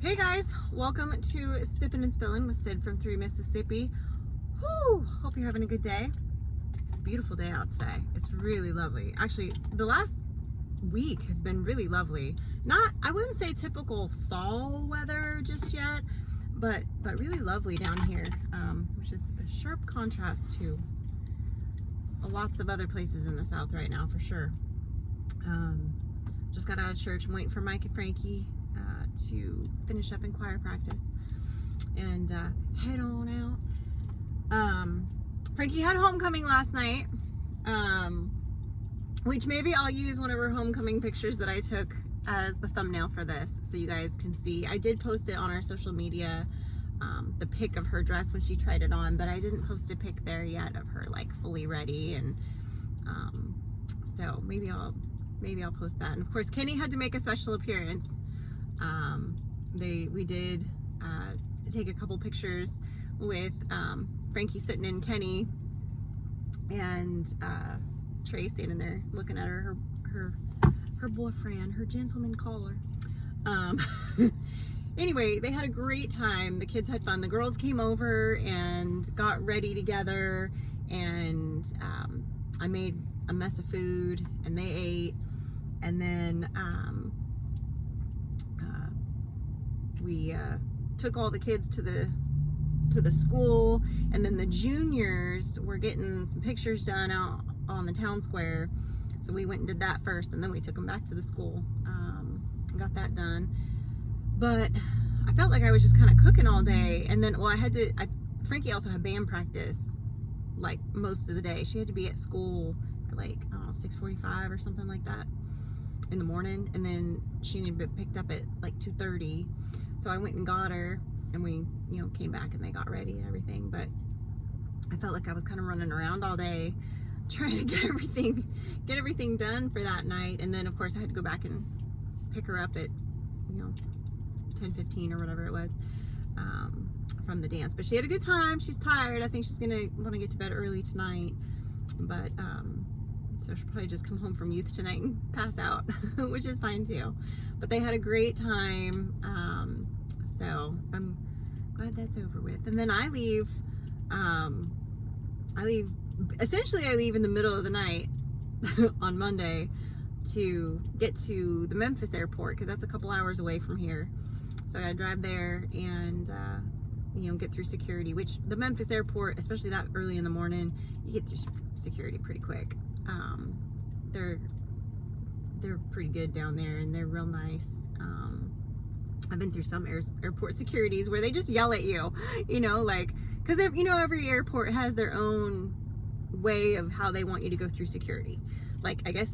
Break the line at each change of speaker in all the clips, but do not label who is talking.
Hey guys, welcome to Sippin' and Spillin' with Sid from 3 Mississippi. Whew, hope you're having a good day. It's a beautiful day out today. It's really lovely. Actually, the last week has been really lovely. I wouldn't say typical fall weather just yet, but really lovely down here, which is a sharp contrast to lots of other places in the South right now for sure. Just got out of church. I'm waiting for Mike and Frankie to finish up in choir practice and head on out. Frankie had homecoming last night, which maybe I'll use one of her homecoming pictures that I took as the thumbnail for this so you guys can see. I did post it on our social media, the pic of her dress when she tried it on, but I didn't post a pic there yet of her like fully ready, and so maybe I'll post that. And of course Kenny had to make a special appearance. We did take a couple pictures with Frankie sitting in Kenny, and Trey standing there looking at her boyfriend, her gentleman caller. Anyway, they had a great time. The kids had fun. The girls came over and got ready together, and I made a mess of food and they ate, and then we took all the kids to the school, and then the juniors were getting some pictures done out on the town square, so we went and did that first, and then we took them back to the school and got that done. But I felt like I was just kind of cooking all day, and then Frankie also had band practice like most of the day. She had to be at school at like, I don't know, 6:45 or something like that in the morning, and then she needed to be picked up at like 2:30. So I went and got her, and we, came back and they got ready and everything. But I felt like I was kind of running around all day trying to get everything done for that night. And then of course I had to go back and pick her up at 10:15 or whatever it was, from the dance. But she had a good time. She's tired. I think she's gonna want to get to bed early tonight, but so she'll probably just come home from youth tonight and pass out, which is fine too. But they had a great time, so I'm glad that's over with. And then I leave in the middle of the night on Monday to get to the Memphis airport, because that's a couple hours away from here. So I gotta drive there and get through security, which the Memphis airport, especially that early in the morning, you get through security pretty quick. They're pretty good down there, and they're real nice. I've been through some airport securities where they just yell at you, like, because every airport has their own way of how they want you to go through security. Like, I guess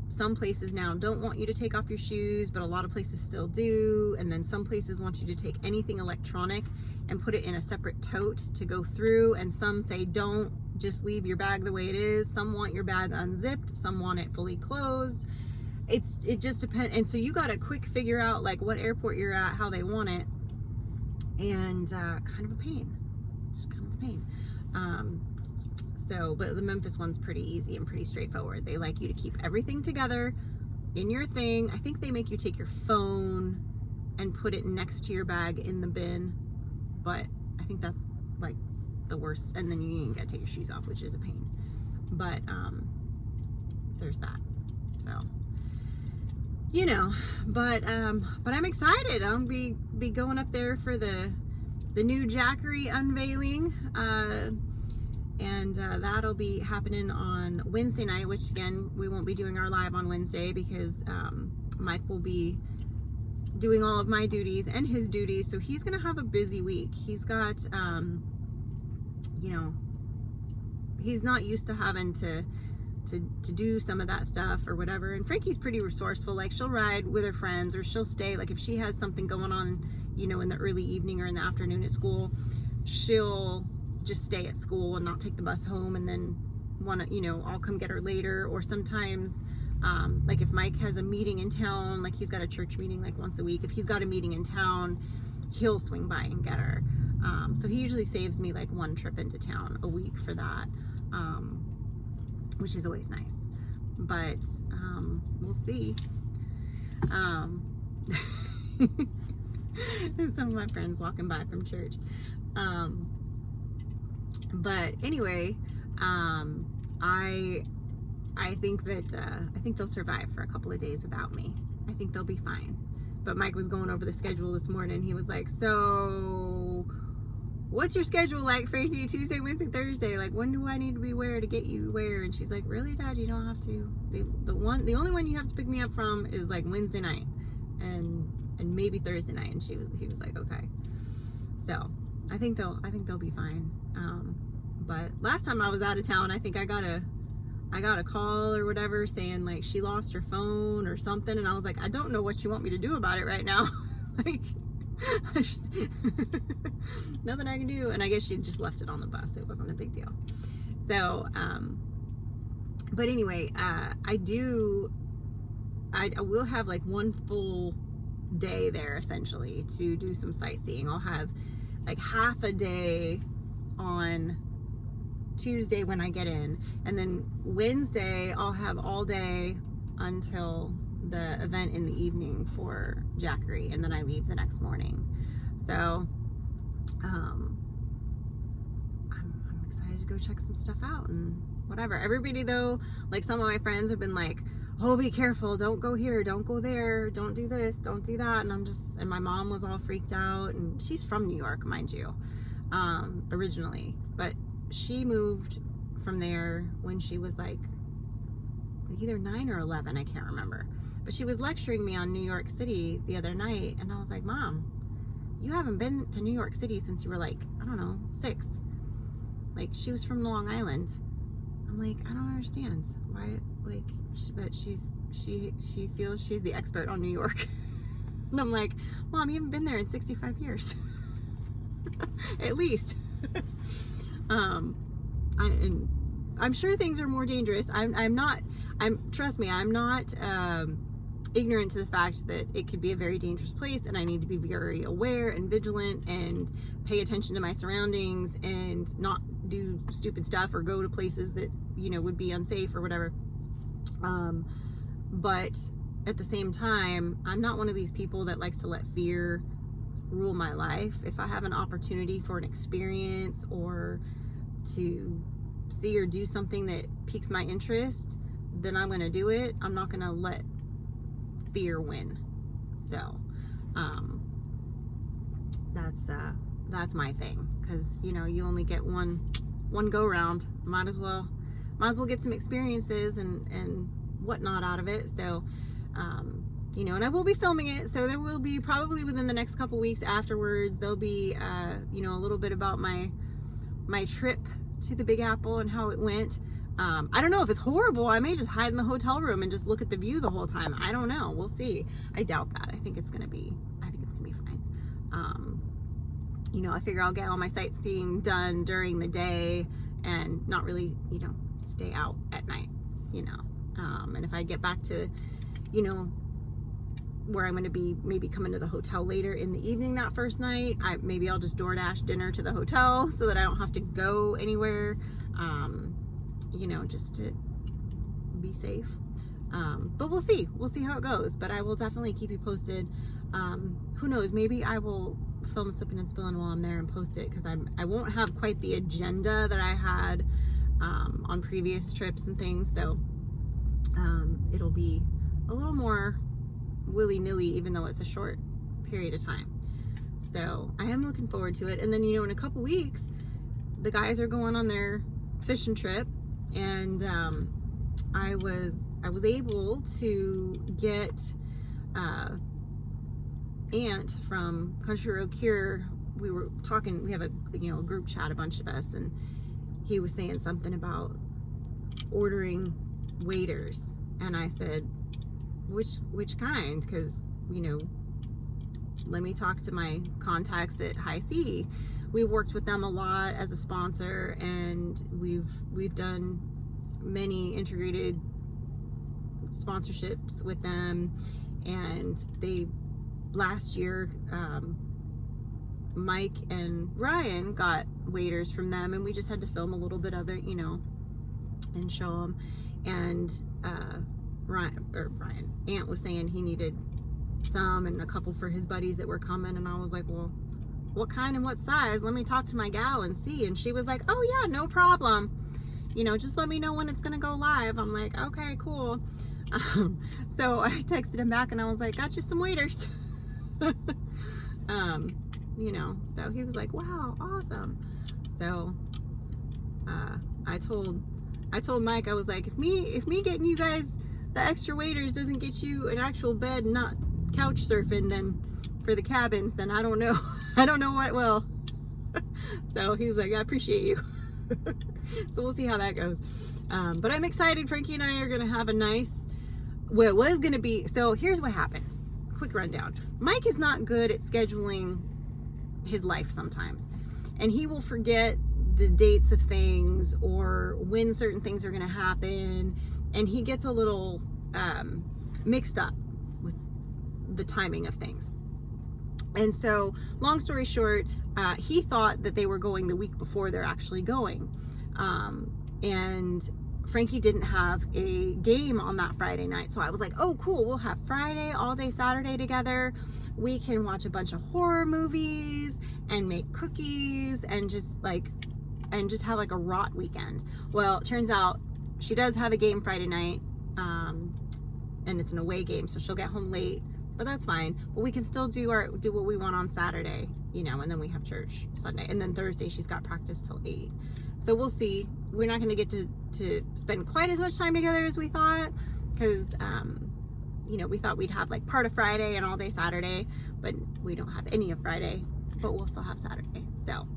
some places now don't want you to take off your shoes, but a lot of places still do. And then some places want you to take anything electronic and put it in a separate tote to go through. And some say don't, just leave your bag the way it is. Some want your bag unzipped, some want it fully closed. It just depends. And so you got to quick figure out like what airport you're at, how they want it, and kind of a pain, just kind of a pain. But the Memphis one's pretty easy and pretty straightforward. They like you to keep everything together in your thing. I think they make you take your phone and put it next to your bag in the bin, but I think that's like the worst. And then you gotta take your shoes off, which is a pain. But there's that. So but I'm excited. I'll be going up there for the new Jackery unveiling, and that'll be happening on Wednesday night, which again, we won't be doing our live on Wednesday because Mike will be doing all of my duties and his duties, so he's gonna have a busy week. He's got he's not used to having to do some of that stuff or whatever. And Frankie's pretty resourceful. Like, she'll ride with her friends, or she'll stay, like if she has something going on in the early evening or in the afternoon at school, she'll just stay at school and not take the bus home, and then I'll come get her later. Or sometimes like if Mike has a meeting in town, like he's got a church meeting like once a week, if he's got a meeting in town, he'll swing by and get her. So he usually saves me like one trip into town a week for that, which is always nice. But we'll see. Some of my friends walking by from church. But anyway, I think that I think they'll survive for a couple of days without me. I think they'll be fine. But Mike was going over the schedule this morning. He was like, "So, what's your schedule like for Tuesday, Wednesday, Thursday? Like, when do I need to be where to get you where?" And she's like, "Really, Dad? You don't have to. The only one you have to pick me up from is like Wednesday night, and maybe Thursday night." And he was like, "Okay." So I think they'll be fine. But last time I was out of town, I think I got a call or whatever saying like she lost her phone or something, and I was like, I don't know what you want me to do about it right now. Like, nothing I can do. And I guess she just left it on the bus. It wasn't a big deal. So, but anyway, I will have like one full day there essentially to do some sightseeing. I'll have like half a day on Tuesday when I get in, and then Wednesday I'll have all day until the event in the evening for Jackery, and then I leave the next morning. So I'm excited to go check some stuff out and whatever. Everybody though, like some of my friends have been like, "Oh, be careful, don't go here, don't go there, don't do this, don't do that." And my mom was all freaked out, and she's from New York, mind you, originally, but she moved from there when she was like either 9 or 11, I can't remember. But she was lecturing me on New York City the other night, and I was like, "Mom, you haven't been to New York City since you were like, I don't know, 6. Like, she was from Long Island." I'm like, "I don't understand why, like," but she feels she's the expert on New York. And I'm like, "Mom, you haven't been there in 65 years. At least." I'm sure things are more dangerous. Trust me, I'm not ignorant to the fact that it could be a very dangerous place, and I need to be very aware and vigilant and pay attention to my surroundings and not do stupid stuff or go to places that, would be unsafe or whatever. But at the same time, I'm not one of these people that likes to let fear rule my life. If I have an opportunity for an experience or to see or do something that piques my interest, then I'm going to do it. I'm not going to let fear win. So that's my thing, because you only get one go round. Might as well get some experiences and whatnot out of it. So and I will be filming it, so there will be probably within the next couple weeks afterwards, there'll be a little bit about my trip to the Big Apple and how it went. I don't know if it's horrible. I may just hide in the hotel room and just look at the view the whole time. I don't know. We'll see. I doubt that. I think it's gonna be fine. I figure I'll get all my sightseeing done during the day and not really, stay out at night, and if I get back to, where I'm going to be maybe coming to the hotel later in the evening that first night, maybe I'll just DoorDash dinner to the hotel so that I don't have to go anywhere, just to be safe. But we'll see how it goes, but I will definitely keep you posted. Who knows, maybe I will film Slipping and Spilling while I'm there and post it, because I won't have quite the agenda that I had on previous trips and things, so it'll be a little more willy-nilly, even though it's a short period of time. So I am looking forward to it. And then in a couple weeks the guys are going on their fishing trip, and I was able to get Aunt from Country Road Cure. We were talking, we have a group chat, a bunch of us, and he was saying something about ordering waders, and I said, which kind? Because let me talk to my contacts at High Sea. We worked with them a lot as a sponsor, and we've done many integrated sponsorships with them. And they last year, Mike and Ryan got waders from them, and we just had to film a little bit of it, and show them. And Aunt was saying he needed some, and a couple for his buddies that were coming. And I was like, well, what kind and what size? Let me talk to my gal and see. And she was like, oh yeah, no problem. You know, just let me know when it's gonna go live. I'm like, okay, cool. So I texted him back and I was like, got you some waiters. You know, so he was like, wow, awesome. So I told Mike, I was like, if me getting you guys the extra waiters doesn't get you an actual bed and not couch surfing then for the cabins, then I don't know. I don't know what will. So he was like, I appreciate you. So we'll see how that goes. But I'm excited. Frankie and I are gonna have a nice, well, it was gonna be, so here's what happened. Quick rundown. Mike is not good at scheduling his life sometimes, and he will forget the dates of things or when certain things are going to happen, and he gets a little mixed up with the timing of things. And so long story short, he thought that they were going the week before they're actually going, and Frankie didn't have a game on that Friday night. So I was like, oh cool, we'll have Friday all day Saturday together. We can watch a bunch of horror movies and make cookies and just have like a rot weekend. Well, it turns out she does have a game Friday night, and it's an away game, so she'll get home late, but that's fine. But we can still do what we want on Saturday, you know, and then we have church Sunday, and then Thursday she's got practice till 8. So we'll see. We're not going to get to spend quite as much time together as we thought, because you know, we thought we'd have like part of Friday and all day Saturday, but we don't have any of Friday, but we'll still have Saturday. So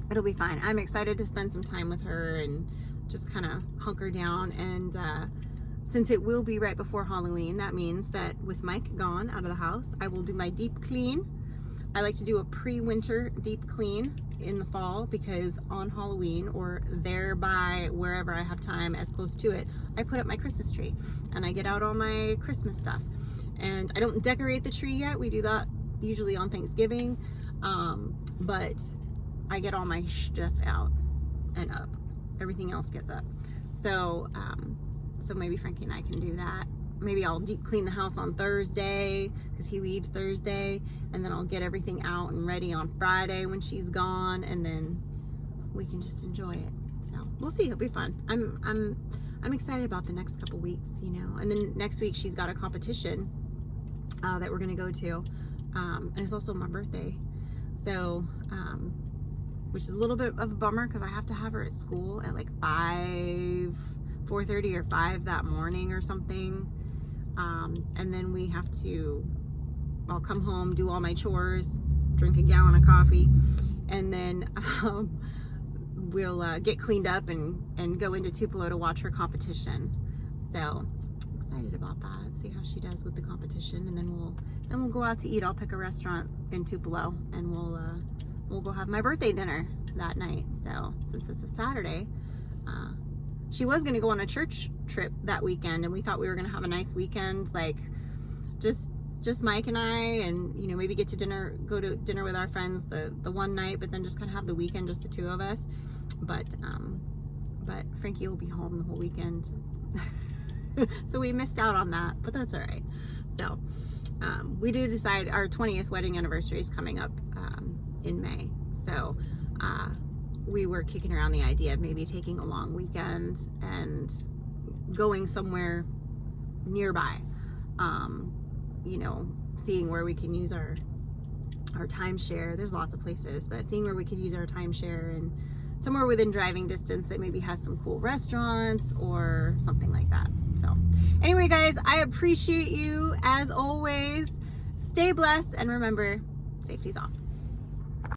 it'll be fine. I'm excited to spend some time with her and just kind of hunker down. And since it will be right before Halloween, that means that with Mike gone out of the house, I will do my deep clean. I like to do a pre-winter deep clean in the fall, because on Halloween, or thereby wherever I have time as close to it, I put up my Christmas tree and I get out all my Christmas stuff. And I don't decorate the tree yet. We do that usually on Thanksgiving, but I get all my stuff out and up. Everything else gets up. So so maybe Frankie and I can do that. Maybe I'll deep clean the house on Thursday, because he leaves Thursday, and then I'll get everything out and ready on Friday when she's gone, and then we can just enjoy it. So we'll see. It'll be fun. I'm excited about the next couple weeks, you know. And then next week she's got a competition that we're gonna go to, and it's also my birthday, so which is a little bit of a bummer, because I have to have her at school at like 4:30 or 5 that morning or something. And then we have to, I'll come home, do all my chores, drink a gallon of coffee, and then we'll get cleaned up and go into Tupelo to watch her competition. So excited about that. See how she does with the competition, and then we'll go out to eat. I'll pick a restaurant in Tupelo, and we'll go have my birthday dinner that night. So since it's a Saturday, she was going to go on a church trip that weekend, and we thought we were going to have a nice weekend, like just Mike and I, and you know, maybe get to dinner, go to dinner with our friends the one night, but then just kind of have the weekend just the two of us. But Frankie will be home the whole weekend. So we missed out on that, but that's all right. So we did decide our 20th wedding anniversary is coming up in May. So we were kicking around the idea of maybe taking a long weekend and going somewhere nearby, you know, seeing where we can use our timeshare. There's lots of places, but seeing where we could use our timeshare and somewhere within driving distance that maybe has some cool restaurants or something like that. So anyway, guys, I appreciate you as always. Stay blessed, and remember, safety's off.